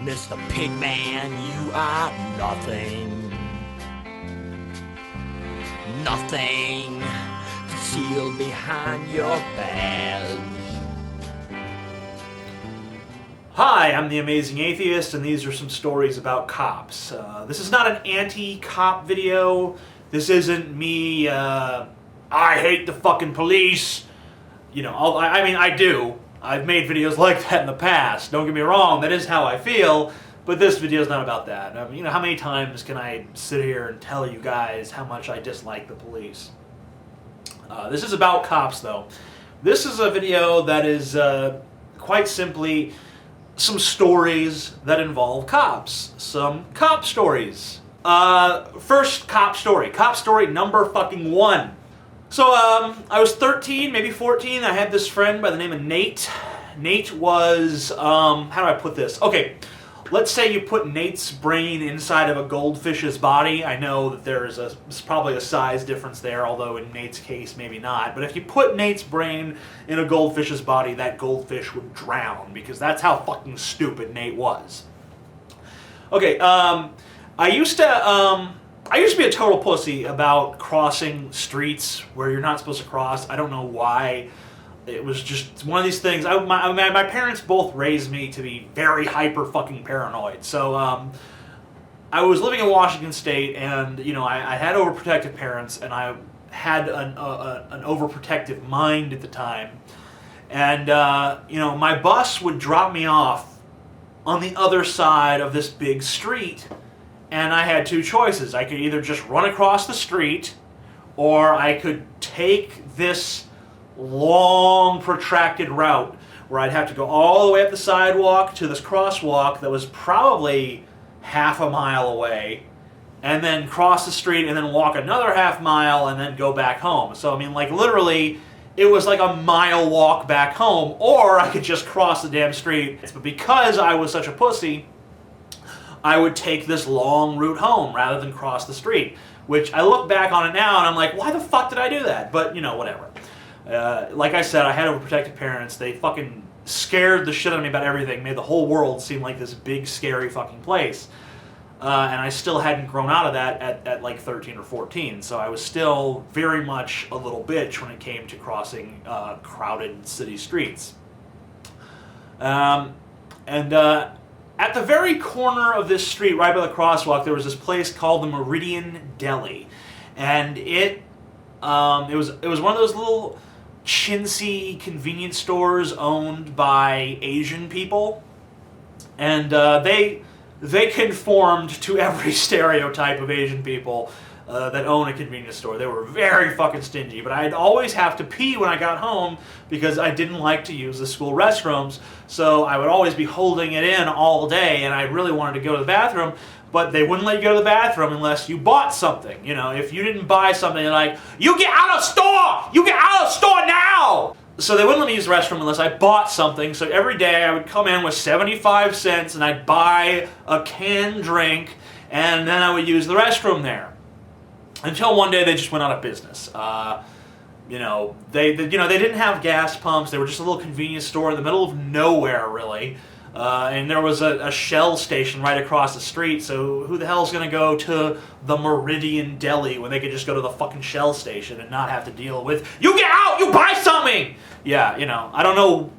Mr. Pigman, you are nothing. Nothing concealed behind your badge. Hi, I'm the Amazing Atheist, and these are some stories about cops. This is not an anti-cop video. This isn't me, I hate the fucking police. You know, I mean, I do. I've made videos like that in the past. Don't get me wrong, that is how I feel, but this video is not about that. I mean, you know, how many times can I sit here and tell you guys how much I dislike the police? This is about cops, though. This is a video that is quite simply some stories that involve cops. Some cop stories. First cop story. Cop story number fucking 1. So, I was 13, maybe 14. I had this friend by the name of Nate. Nate was, how do I put this? Okay, let's say you put Nate's brain inside of a goldfish's body. I know that there's probably a size difference there, although in Nate's case, maybe not. But if you put Nate's brain in a goldfish's body, that goldfish would drown, because that's how fucking stupid Nate was. Okay, I used to be a total pussy about crossing streets where you're not supposed to cross. I don't know why. It was just one of these things. My parents both raised me to be very hyper fucking paranoid. So I was living in Washington State, and you know, I had overprotective parents, and I had an overprotective mind at the time. And you know, my bus would drop me off on the other side of this big street. And I had two choices. I could either just run across the street, or I could take this long, protracted route where I'd have to go all the way up the sidewalk to this crosswalk that was probably half a mile away, and then cross the street and then walk another half mile and then go back home. So, I mean, like, literally, it was like a mile walk back home, or I could just cross the damn street. But because I was such a pussy, I would take this long route home rather than cross the street, which I look back on it now and I'm like, why the fuck did I do that? But, you know, whatever. Like I said, I had overprotective parents. They fucking scared the shit out of me about everything, made the whole world seem like this big, scary fucking place. And I still hadn't grown out of that at like 13 or 14, so I was still very much a little bitch when it came to crossing crowded city streets. At the very corner of this street, right by the crosswalk, there was this place called the Meridian Deli, and it was one of those little chintzy convenience stores owned by Asian people, and they conformed to every stereotype of Asian people that own a convenience store. They were very fucking stingy, but I'd always have to pee when I got home because I didn't like to use the school restrooms, so I would always be holding it in all day, and I really wanted to go to the bathroom, but they wouldn't let you go to the bathroom unless you bought something. You know, if you didn't buy something, they're like, you get out of store! You get out of store now! So they wouldn't let me use the restroom unless I bought something, so every day I would come in with 75 cents and I'd buy a canned drink, and then I would use the restroom there. Until one day they just went out of business. You know, they didn't have gas pumps. They were just a little convenience store in the middle of nowhere, really. And there was a Shell station right across the street, so who the hell's going to go to the Meridian Deli when they could just go to the fucking Shell station and not have to deal with, you get out, you buy something! Yeah, you know, I don't know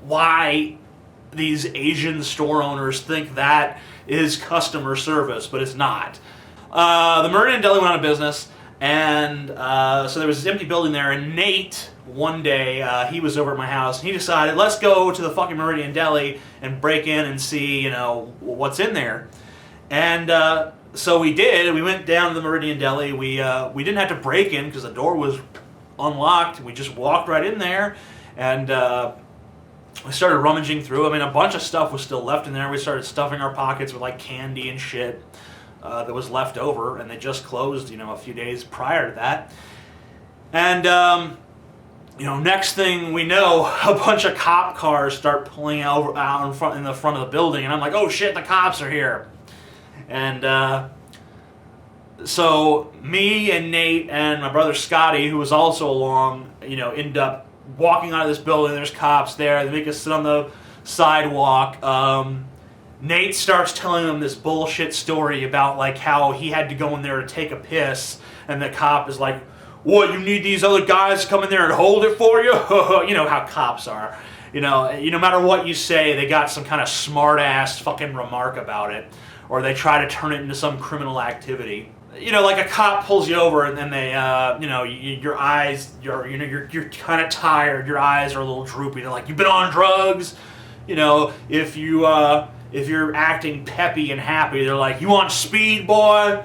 why these Asian store owners think that is customer service, but it's not. The Meridian Deli went out of business, and so there was this empty building there, and Nate, one day, he was over at my house, and he decided, let's go to the fucking Meridian Deli and break in and see, you know, what's in there. And so we did. We went down to the Meridian Deli. We didn't have to break in because the door was unlocked. We just walked right in there, and we started rummaging through. I mean, a bunch of stuff was still left in there. We started stuffing our pockets with, like, candy and shit that was left over, and they just closed, you know, a few days prior to that. And, you know, next thing we know, a bunch of cop cars start pulling out in the front of the building, and I'm like, oh shit, the cops are here. And so me and Nate and my brother Scotty, who was also along, you know, end up walking out of this building. There's cops there. They make us sit on the sidewalk. Nate starts telling them this bullshit story about like how he had to go in there to take a piss, and the cop is like, "What, you need these other guys to come in there and hold it for you?" You know how cops are. No matter what you say, they got some kind of smart-ass fucking remark about it, or they try to turn it into some criminal activity. Like a cop pulls you over and then they, your eyes, you're kind of tired. Your eyes are a little droopy. They're like, "You've been on drugs." If you're acting peppy and happy, they're like, "You on speed, boy?"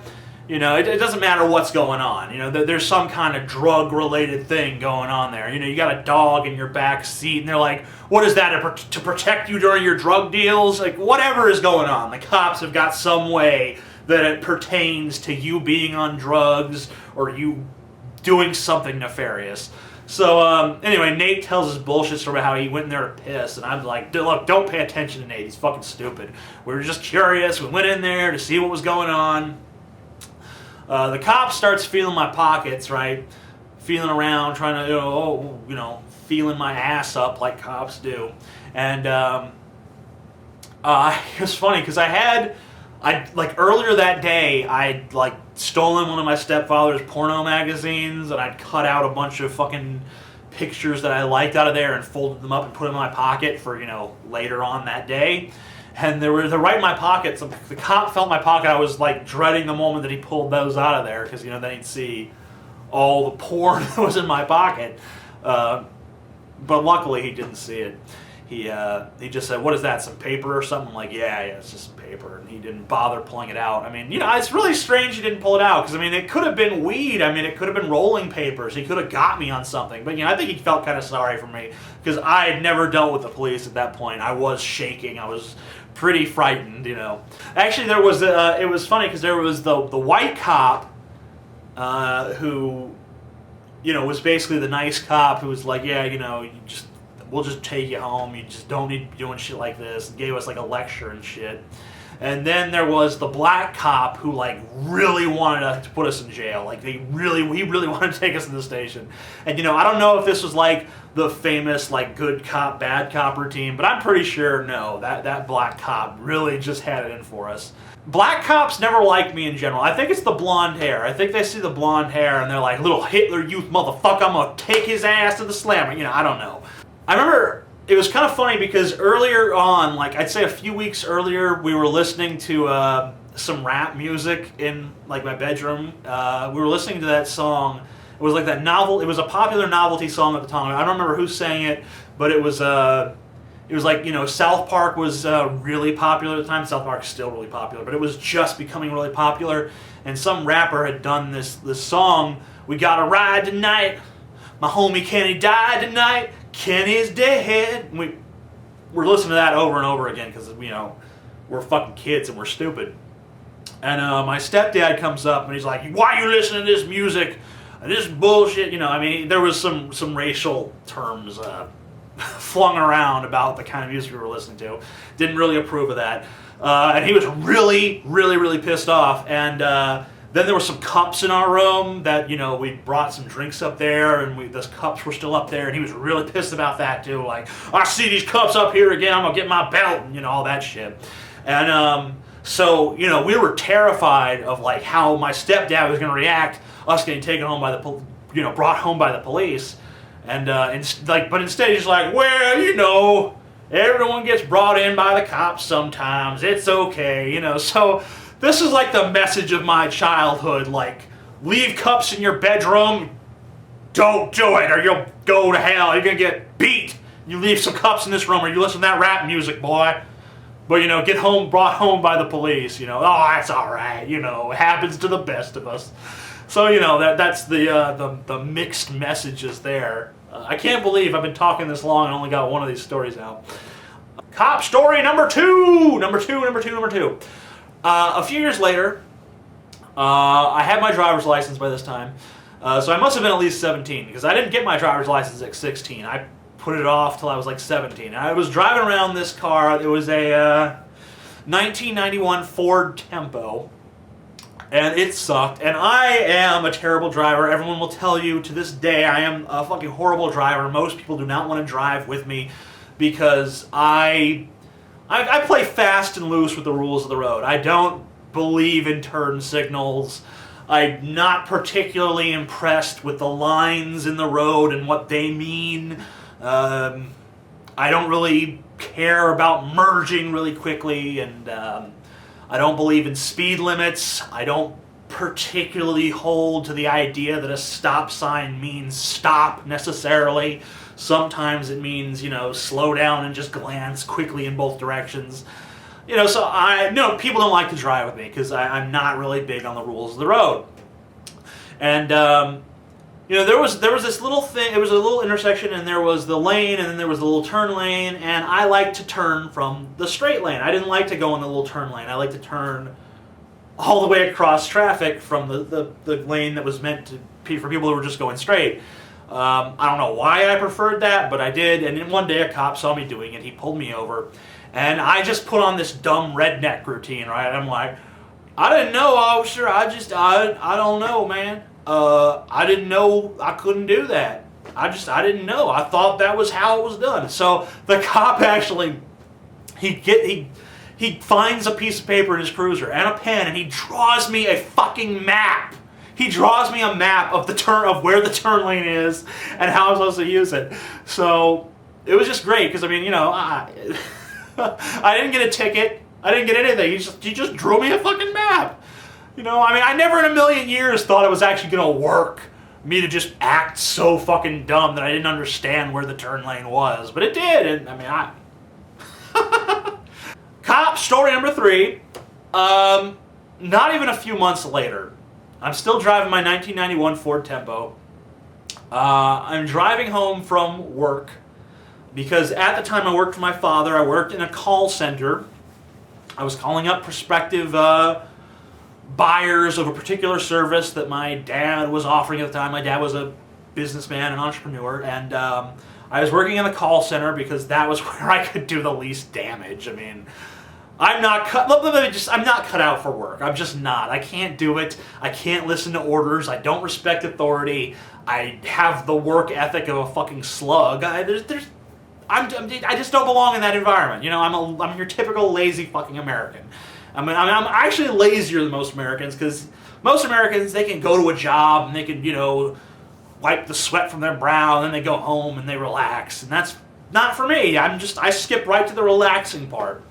It doesn't matter what's going on. There's some kind of drug-related thing going on there. You got a dog in your back seat, and they're like, "What is that, to protect you during your drug deals?" Like, whatever is going on, the cops have got some way that it pertains to you being on drugs or you doing something nefarious. So, anyway, Nate tells his bullshit story about how he went in there to piss, and I'm like, "Look, don't pay attention to Nate. He's fucking stupid. We were just curious. We went in there to see what was going on." The cop starts feeling my pockets, right? Feeling around, trying to, feeling my ass up like cops do. And it was funny because earlier that day, I'd stolen one of my stepfather's porno magazines, and I'd cut out a bunch of fucking pictures that I liked out of there and folded them up and put them in my pocket for, later on that day. And they're right in my pocket. So the cop felt my pocket. I was dreading the moment that he pulled those out of there because then he'd see all the porn that was in my pocket. But luckily he didn't see it. He just said, "What is that? Some paper or something?" I'm like, yeah, it's just some paper. And he didn't bother pulling it out. I mean, it's really strange he didn't pull it out because it could have been weed. It could have been rolling papers. He could have got me on something. But I think he felt kind of sorry for me because I had never dealt with the police at that point. I was shaking. I was pretty frightened, Actually, there was it was funny because there was the white cop who, was basically the nice cop who was like, "Yeah, we'll just take you home. You just don't need to be doing shit like this." And gave us a lecture and shit. And then there was the black cop who really wanted to put us in jail. He really wanted to take us to the station. And I don't know if this was the famous good cop, bad cop routine, but I'm pretty sure no, that black cop really just had it in for us. Black cops never liked me in general. I think it's the blonde hair. I think they see the blonde hair and they're like, "Little Hitler Youth motherfucker, I'm gonna take his ass to the slammer." I don't know. I remember it was kind of funny because earlier on, I'd say a few weeks earlier, we were listening to some rap music in my bedroom. We were listening to that song. It was that novel. It was a popular novelty song at the time. I don't remember who sang it, but it was South Park was really popular at the time. South Park's still really popular, but it was just becoming really popular. And some rapper had done this song. "We gotta ride tonight. My homie Kenny died tonight. Kenny's dead." We're listening to that over and over again because we're fucking kids and we're stupid. And my stepdad comes up and he's like, "Why are you listening to this music? This bullshit." There was some racial terms flung around about the kind of music we were listening to. Didn't really approve of that. And he was really, really, really pissed off. And then there were some cups in our room that, we brought some drinks up there, and those cups were still up there, and he was really pissed about that too. "I see these cups up here again, I'm gonna get my belt," and all that shit. And so, we were terrified of how my stepdad was gonna react, us getting taken home by brought home by the police. And but instead he's like, "Well, everyone gets brought in by the cops sometimes. It's okay," So this is the message of my childhood. Leave cups in your bedroom. Don't do it, or you'll go to hell. You're gonna get beat. You leave some cups in this room, or you listen to that rap music, boy. But get brought home by the police. "Oh, that's all right. It happens to the best of us." So that's the mixed messages there. I can't believe I've been talking this long and only got one of these stories out. Cop story number two. A few years later, I had my driver's license by this time, so I must have been at least 17 because I didn't get my driver's license at 16. I put it off till I was 17. I was driving around this car. It was a 1991 Ford Tempo. And it sucked. And I am a terrible driver. Everyone will tell you to this day I am a fucking horrible driver. Most people do not want to drive with me because I I play fast and loose with the rules of the road. I don't believe in turn signals. I'm not particularly impressed with the lines in the road and what they mean. I don't really care about merging really quickly, and I don't believe in speed limits. I don't particularly hold to the idea that a stop sign means stop necessarily. Sometimes it means, slow down and just glance quickly in both directions. So people don't like to drive with me because I'm not really big on the rules of the road. And, there was this little thing, it was a little intersection, and there was the lane, and then there was the little turn lane, and I like to turn from the straight lane. I didn't like to go in the little turn lane. I like to turn all the way across traffic from the lane that was meant to be for people who were just going straight. I don't know why I preferred that, but I did, and then one day a cop saw me doing it. He pulled me over, and I just put on this dumb redneck routine, right? I'm like, I didn't know, officer. I don't know, man. I didn't know I couldn't do that. I didn't know. I thought that was how it was done. So the cop actually, he finds a piece of paper in his cruiser and a pen, and he draws me a fucking map. He draws me a map of where the turn lane is and how I'm supposed to use it. So it was just great because I didn't get a ticket. I didn't get anything. He just drew me a fucking map. I never in a million years thought it was actually going to work, me to just act so fucking dumb that I didn't understand where the turn lane was. But it did, and Cop story number 3. Not even a few months later, I'm still driving my 1991 Ford Tempo. I'm driving home from work because at the time I worked for my father. I worked in a call center. I was calling up prospective buyers of a particular service that my dad was offering at the time. My dad was a businessman, an entrepreneur, and I was working in the call center because that was where I could do the least damage. I'm not cut out for work. I'm just not. I can't do it. I can't listen to orders. I don't respect authority. I have the work ethic of a fucking slug. I just don't belong in that environment. I'm your typical lazy fucking American. I'm actually lazier than most Americans because most Americans, they can go to a job and they can, wipe the sweat from their brow and then they go home and they relax. And that's not for me. I skip right to the relaxing part.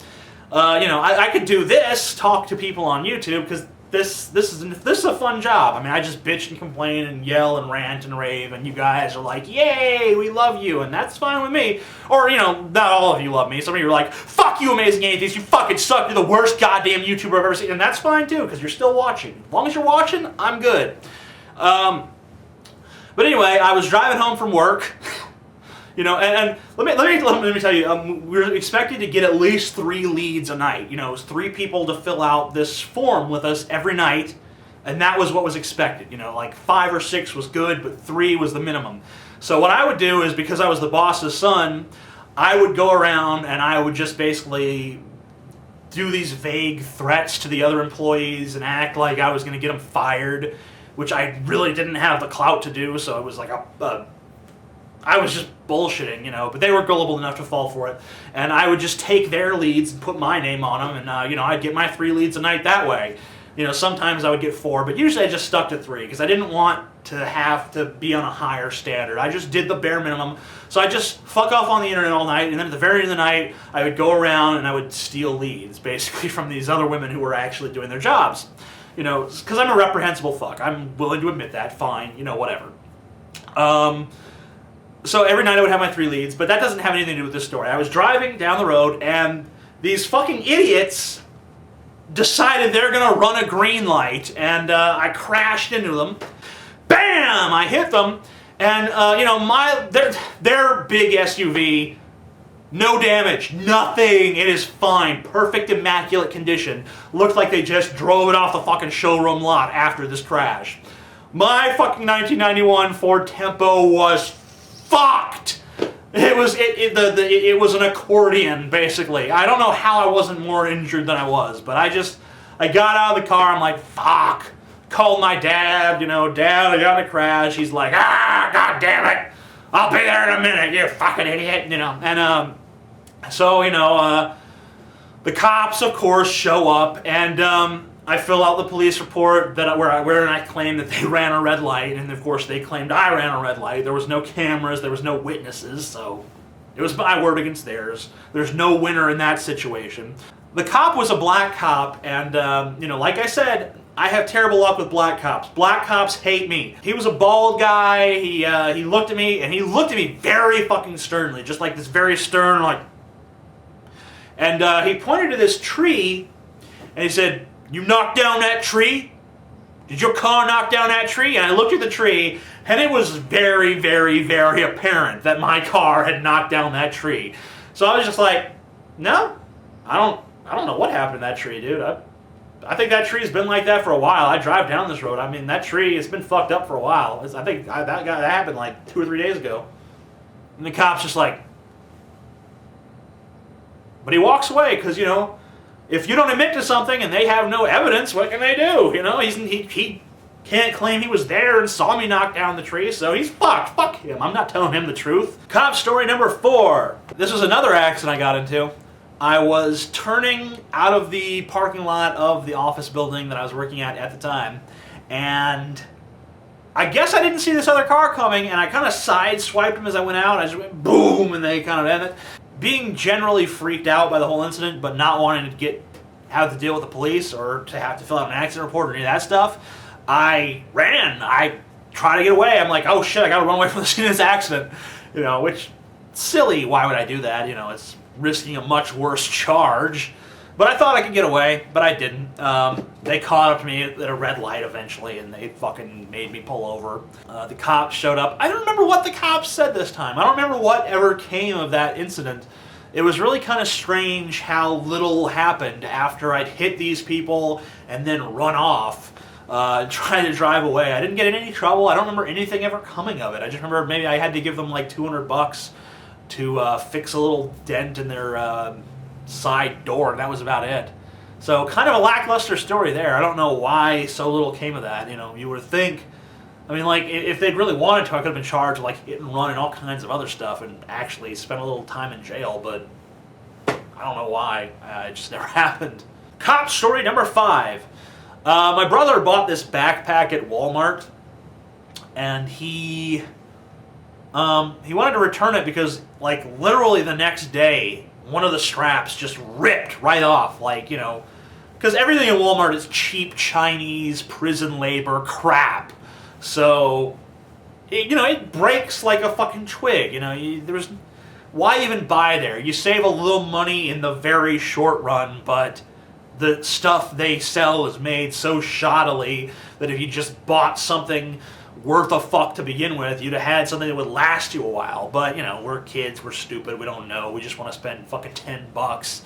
I could do this, talk to people on YouTube because this is a fun job. I just bitch and complain and yell and rant and rave, and you guys are like, yay, we love you, and that's fine with me. Or, not all of you love me. Some of you are like, fuck you, Amazing Atheist, you fucking suck, you're the worst goddamn YouTuber I've ever seen, and that's fine too, because you're still watching. As long as you're watching, I'm good. But anyway, I was driving home from work, and let me tell you, we're expected to get at least 3 leads a night. It was 3 people to fill out this form with us every night, and that was what was expected. 5 or 6 was good, but 3 was the minimum. So what I would do is, because I was the boss's son, I would go around and I would just basically do these vague threats to the other employees and act like I was going to get them fired, which I really didn't have the clout to do, so it was like I was just bullshitting, but they were gullible enough to fall for it. And I would just take their leads and put my name on them, and, I'd get my 3 leads a night that way. Sometimes I would get 4, but usually I just stuck to 3, because I didn't want to have to be on a higher standard. I just did the bare minimum. So I just fuck off on the internet all night, and then at the very end of the night, I would go around and I would steal leads, basically, from these other women who were actually doing their jobs. Because I'm a reprehensible fuck. I'm willing to admit that. Fine, whatever. So every night I would have my 3 leads, but that doesn't have anything to do with this story. I was driving down the road, and these fucking idiots decided they're going to run a green light, and I crashed into them. Bam! I hit them, and their big SUV, no damage, nothing. It is fine, perfect, immaculate condition. Looked like they just drove it off the fucking showroom lot after this crash. My fucking 1991 Ford Tempo was fucked. It was an accordion, basically. I don't know how I wasn't more injured than I was, but I got out of the car, I'm like, fuck. Called my dad, Dad, I got in a crash. He's like, god damn it. I'll be there in a minute, you fucking idiot, and so, The cops, of course, show up, and I fill out the police report where I claim that they ran a red light, and of course they claimed I ran a red light. There was no cameras, there was no witnesses, so it was my word against theirs. There's no winner in that situation. The cop was a black cop, and like I said, I have terrible luck with black cops. Black cops hate me. He was a bald guy. He looked at me, and he looked at me very fucking sternly, just like this very stern, like. And he pointed to this tree, and he said, "You knocked down that tree? Did your car knock down that tree?" And I looked at the tree, and it was very, very, very apparent that my car had knocked down that tree. So I was just like, "No, I don't know what happened to that tree, dude. I think that tree's been like that for a while. I drive down this road. I mean, that tree has been fucked up for a while. I think that happened like 2 or 3 days ago." And the cop's just like, but he walks away because, if you don't admit to something and they have no evidence, what can they do? He can't claim he was there and saw me knock down the tree, so he's fucked. Fuck him. I'm not telling him the truth. Cop story number 4. This was another accident I got into. I was turning out of the parking lot of the office building that I was working at the time, and I guess I didn't see this other car coming, and I kind of sideswiped him as I went out. I just went boom, and they kind of ended. Being generally freaked out by the whole incident, but not wanting to have to deal with the police or to have to fill out an accident report or any of that stuff, I ran. I tried to get away. I'm like, oh shit, I gotta run away from the scene of this accident. Which, silly, why would I do that? It's risking a much worse charge. But I thought I could get away, but I didn't. They caught up to me at a red light eventually, and they fucking made me pull over. The cops showed up. I don't remember what the cops said this time. I don't remember what ever came of that incident. It was really kind of strange how little happened after I'd hit these people and then run off, trying to drive away. I didn't get in any trouble. I don't remember anything ever coming of it. I just remember maybe I had to give them like $200 to fix a little dent in their side door, and that was about it. So kind of a lackluster story there. I don't know why so little came of that. You would think, if they'd really wanted to, I could have been charged with hit and run and all kinds of other stuff and actually spent a little time in jail, but I don't know why. It just never happened. Cop story number 5. My brother bought this backpack at Walmart, and he wanted to return it because, literally the next day, one of the straps just ripped right off, because everything in Walmart is cheap Chinese prison labor crap. So, it breaks like a fucking twig. Why even buy there? You save a little money in the very short run, but the stuff they sell is made so shoddily that if you just bought something worth a fuck to begin with, you'd have had something that would last you a while. But, we're kids, we're stupid, we don't know, we just want to spend fucking $10.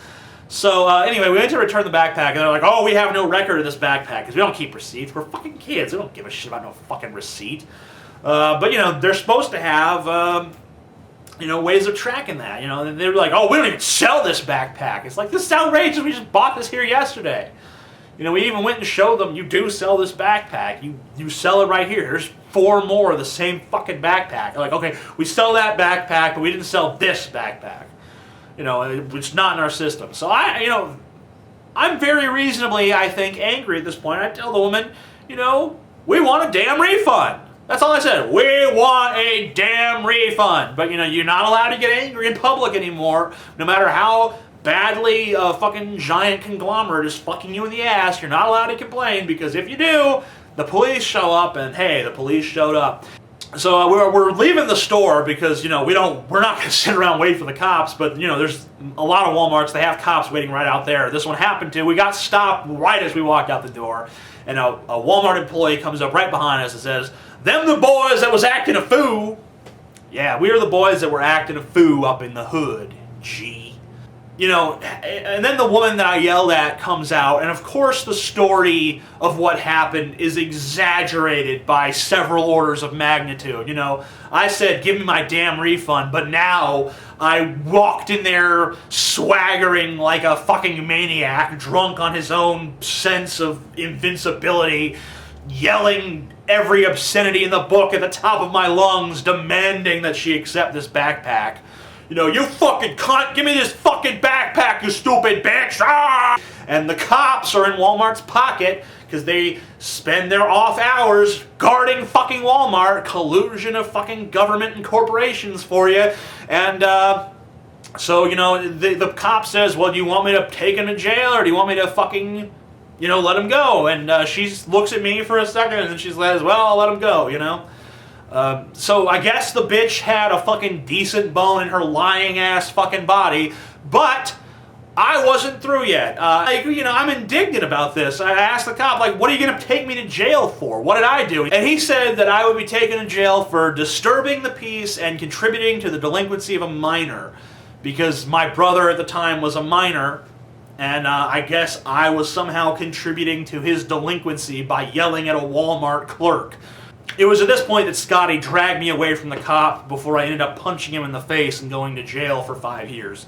So, anyway, we went to return the backpack, and they're like, oh, we have no record of this backpack, because we don't keep receipts. We're fucking kids, we don't give a shit about no fucking receipt. But, they're supposed to have, ways of tracking that, and they're like, oh, we don't even sell this backpack. It's like, this is outrageous, we just bought this here yesterday. We even went and showed them, you do sell this backpack. You sell it right here. There's 4 more of the same fucking backpack. They're like, okay, we sell that backpack, but we didn't sell this backpack. It's not in our system. So I'm very reasonably, I think, angry at this point. I tell the woman, we want a damn refund. That's all I said. We want a damn refund. But, you're not allowed to get angry in public anymore, no matter how badly a fucking giant conglomerate is fucking you in the ass. You're not allowed to complain, because if you do, the police show up, and hey, the police showed up. So we're leaving the store because we're not going to sit around and wait for the cops. But there's a lot of Walmarts, they have cops waiting right out there. This one happened to. We got stopped right as we walked out the door, and a Walmart employee comes up right behind us and says, "Them the boys that was acting a fool." Yeah, we are the boys that were acting a fool up in the hood. Gee. And then the woman that I yelled at comes out, and of course the story of what happened is exaggerated by several orders of magnitude. I said, give me my damn refund, but now I walked in there swaggering like a fucking maniac, drunk on his own sense of invincibility, yelling every obscenity in the book at the top of my lungs, demanding that she accept this backpack. you know, you fucking cunt, give me this fucking backpack, you stupid bitch. Ah! And the cops are in Walmart's pocket because they spend their off hours guarding fucking Walmart, collusion of fucking government and corporations for you. And so, you know, the cop says, well, do you want me to take him to jail or do you want me to fucking, you know, let him go? And she looks at me for a second and then she says, well, I'll let him go, you know. So I guess the bitch had a fucking decent bone in her lying ass fucking body, but I wasn't through yet. You know, I'm indignant about this. I asked the cop, like, what are you going to take me to jail for? What did I do? And he said that I would be taken to jail for disturbing the peace and contributing to the delinquency of a minor, because my brother at the time was a minor, and I guess I was somehow contributing to his delinquency by yelling at a Walmart clerk. It was at this point that Scotty dragged me away from the cop before I ended up punching him in the face and going to jail for 5 years.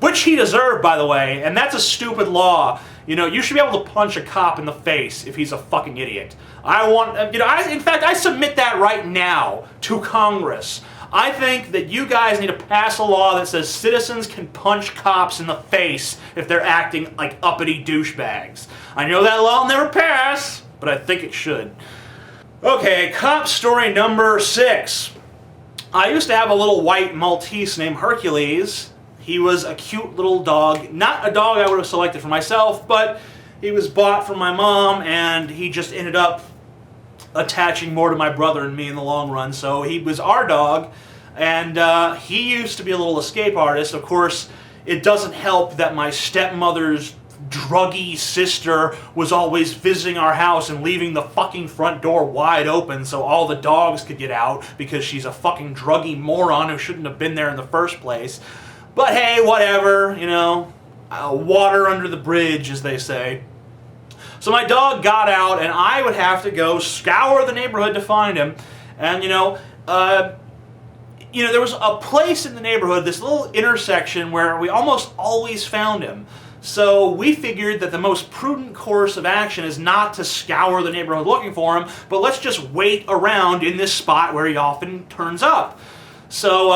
Which he deserved, by the way, and that's a stupid law. You know, you should be able to punch a cop in the face if he's a fucking idiot. In fact, I submit that right now to Congress. I think that you guys need to pass a law that says citizens can punch cops in the face if they're acting like uppity douchebags. I know that law will never pass, but I think it should. Okay, cop story number 6. I used to have a little white Maltese named Hercules. He was a cute little dog. Not a dog I would have selected for myself, but he was bought from my mom, and he just ended up attaching more to my brother and me in the long run. So he was our dog, and he used to be a little escape artist. Of course, it doesn't help that my stepmother's druggy sister was always visiting our house and leaving the fucking front door wide open so all the dogs could get out because she's a fucking druggy moron who shouldn't have been there in the first place. But hey, whatever, you know, water under the bridge, as they say. So my dog got out, and I would have to go scour the neighborhood to find him. And, there was a place in the neighborhood, this little intersection, where we almost always found him. So we figured that the most prudent course of action is not to scour the neighborhood looking for him, but let's just wait around in this spot where he often turns up. So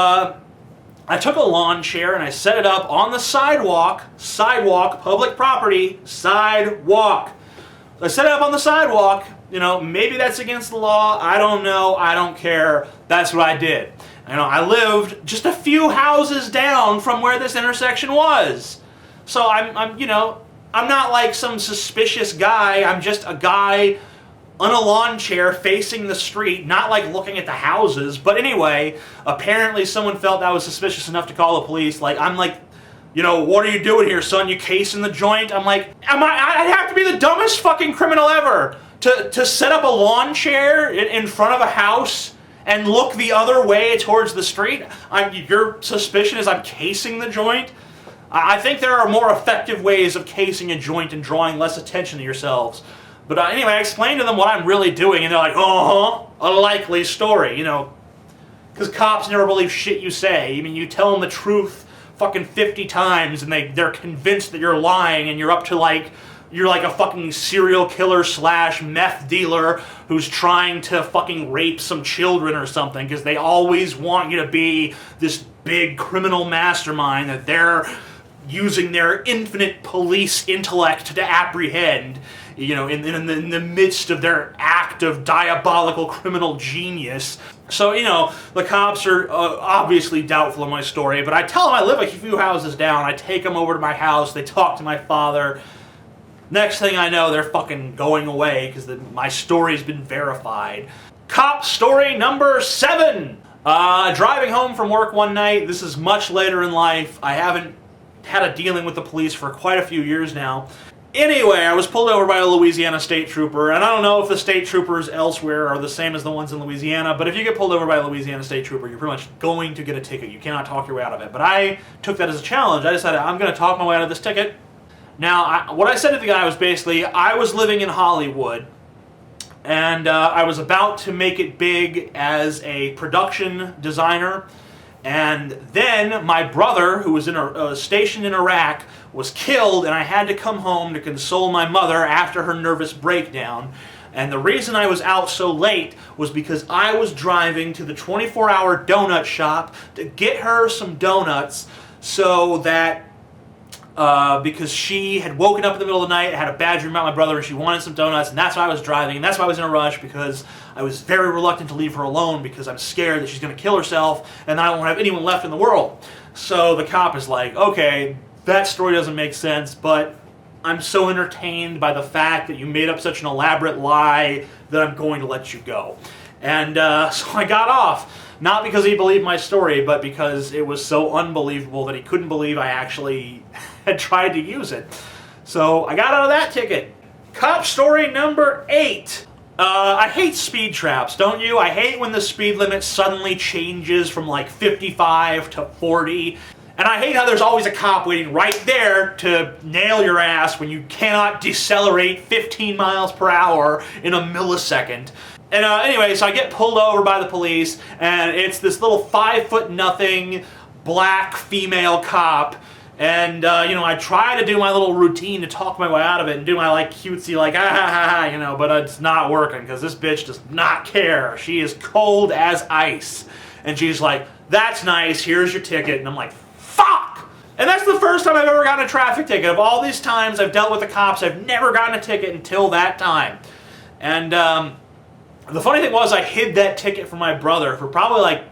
I took a lawn chair and I set it up on the sidewalk, public property, sidewalk. I set it up on the sidewalk. You know, maybe that's against the law. I don't know. I don't care. That's what I did. You know, I lived just a few houses down from where this intersection was. So I'm not like some suspicious guy. I'm just a guy on a lawn chair facing the street, not like looking at the houses. But anyway, apparently someone felt I was suspicious enough to call the police. Like, I'm like, what are you doing here, son? You casing the joint? I'm like, I'd have to be the dumbest fucking criminal ever to set up a lawn chair in front of a house and look the other way towards the street. Your suspicion is I'm casing the joint? I think there are more effective ways of casing a joint and drawing less attention to yourselves. But anyway, I explained to them what I'm really doing, and they're like, a likely story, because cops never believe shit you say. I mean, you tell them the truth fucking 50 times, and they're convinced that you're lying, and you're like a fucking serial killer / meth dealer who's trying to fucking rape some children or something, because they always want you to be this big criminal mastermind that they're using their infinite police intellect to apprehend, in the midst of their act of diabolical criminal genius. So, the cops are obviously doubtful of my story, but I tell them I live a few houses down. I take them over to my house. They talk to my father. Next thing I know, they're fucking going away because my story's been verified. Cop story number 7. Driving home from work one night. This is much later in life. I haven't had a dealing with the police for quite a few years now. Anyway, I was pulled over by a Louisiana state trooper, and I don't know if the state troopers elsewhere are the same as the ones in Louisiana, but if you get pulled over by a Louisiana state trooper, you're pretty much going to get a ticket. You cannot talk your way out of it. But I took that as a challenge. I decided I'm going to talk my way out of this ticket. Now, what I said to the guy was basically, I was living in Hollywood, and I was about to make it big as a production designer. And then my brother, who was stationed in Iraq, was killed, and I had to come home to console my mother after her nervous breakdown. And the reason I was out so late was because I was driving to the 24-hour donut shop to get her some donuts so that because she had woken up in the middle of the night, had a bad dream about my brother, and she wanted some donuts, and that's why I was driving, and that's why I was in a rush, because I was very reluctant to leave her alone because I'm scared that she's going to kill herself, and I don't have anyone left in the world. So the cop is like, okay, that story doesn't make sense, but I'm so entertained by the fact that you made up such an elaborate lie that I'm going to let you go. And so I got off. Not because he believed my story, but because it was so unbelievable that he couldn't believe I actually had tried to use it. So I got out of that ticket. Cop story number 8. I hate speed traps, don't you? I hate when the speed limit suddenly changes from like 55 to 40. And I hate how there's always a cop waiting right there to nail your ass when you cannot decelerate 15 miles per hour in a millisecond. And anyway, so I get pulled over by the police, and it's this little 5'0" black female cop. And, you know, I try to do my little routine to talk my way out of it and do my, like, cutesy, like, ah, ha, ha, ha, you know, but it's not working because this bitch does not care. She is cold as ice. And she's like, that's nice, here's your ticket. And I'm like, fuck! And that's the first time I've ever gotten a traffic ticket. Of all these times I've dealt with the cops, I've never gotten a ticket until that time. And, the funny thing was, I hid that ticket from my brother for probably like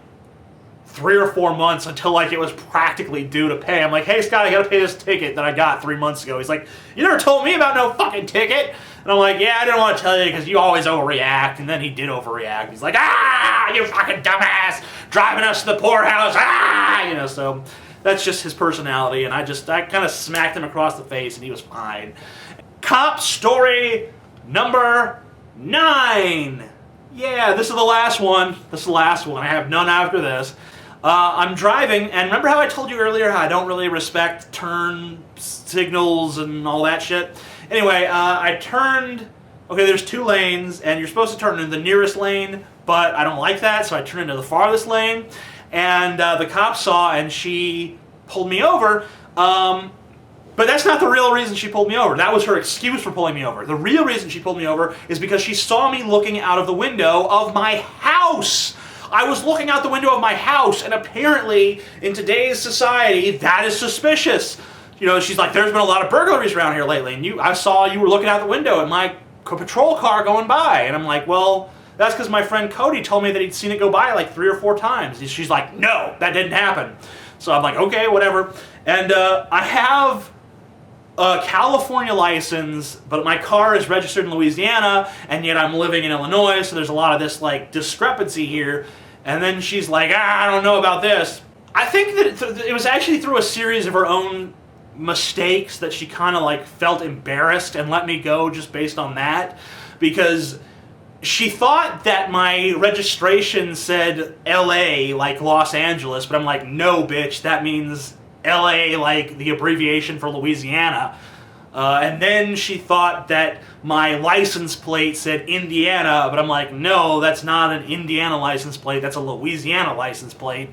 3 or 4 months until like it was practically due to pay. I'm like, hey Scott, I gotta pay this ticket that I got 3 months ago. He's like, you never told me about no fucking ticket. And I'm like, yeah, I didn't want to tell you because you always overreact. And then he did overreact. He's like, ah, you fucking dumbass, driving us to the poorhouse, ah, you know. So that's just his personality. And I kind of smacked him across the face, and he was fine. Cop story number 9. Yeah, this is the last one. This is the last one. I have none after this. I'm driving, and remember how I told you earlier how I don't really respect turn signals and all that shit? Anyway, I turned... Okay, there's 2 lanes, and you're supposed to turn in the nearest lane, but I don't like that, so I turned into the farthest lane. And the cop saw, and she pulled me over. But that's not the real reason she pulled me over. That was her excuse for pulling me over. The real reason she pulled me over is because she saw me looking out of the window of my house. I was looking out the window of my house, and apparently, in today's society, that is suspicious. You know, she's like, there's been a lot of burglaries around here lately, and I saw you were looking out the window at my patrol car going by. And I'm like, well, that's because my friend Cody told me that he'd seen it go by like 3 or 4 times. She's like, no, that didn't happen. So I'm like, okay, whatever. And I have a California license, but my car is registered in Louisiana, and yet I'm living in Illinois, so there's a lot of this, like, discrepancy here. And then she's like, I don't know about this. I think that it was actually through a series of her own mistakes that she kind of, like, felt embarrassed and let me go just based on that, because she thought that my registration said LA, like Los Angeles, but I'm like, no, bitch, that means LA, like the abbreviation for Louisiana. And then she thought that my license plate said Indiana, but I'm like, no, that's not an Indiana license plate, that's a Louisiana license plate.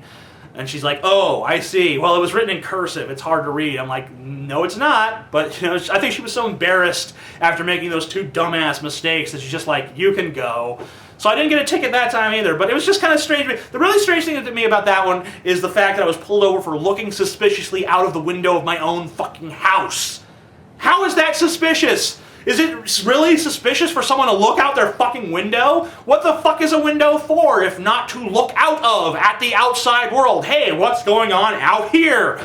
And she's like, oh, I see. Well, it was written in cursive, it's hard to read. I'm like, no, it's not. But, you know, I think she was so embarrassed after making those 2 dumbass mistakes that she's just like, you can go. So I didn't get a ticket that time either, but it was just kind of strange. The really strange thing to me about that one is the fact that I was pulled over for looking suspiciously out of the window of my own fucking house. How is that suspicious? Is it really suspicious for someone to look out their fucking window? What the fuck is a window for if not to look out of at the outside world? Hey, what's going on out here?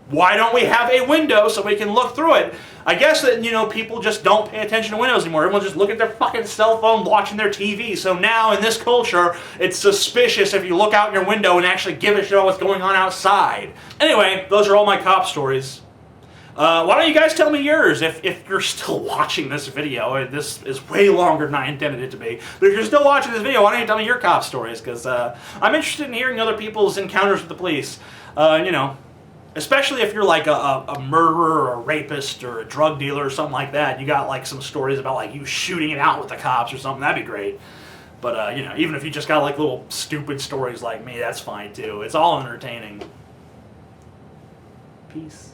Why don't we have a window so we can look through it? I guess that, you know, people just don't pay attention to windows anymore. Everyone just look at their fucking cell phone watching their TV. So now, in this culture, it's suspicious if you look out your window and actually give a shit about what's going on outside. Anyway, those are all my cop stories. Why don't you guys tell me yours if you're still watching this video? This is way longer than I intended it to be. But if you're still watching this video, why don't you tell me your cop stories? Because I'm interested in hearing other people's encounters with the police. You know, especially if you're like a murderer or a rapist or a drug dealer or something like that. You got like some stories about like you shooting it out with the cops or something. That'd be great. But, you know, even if you just got like little stupid stories like me, that's fine too. It's all entertaining. Peace.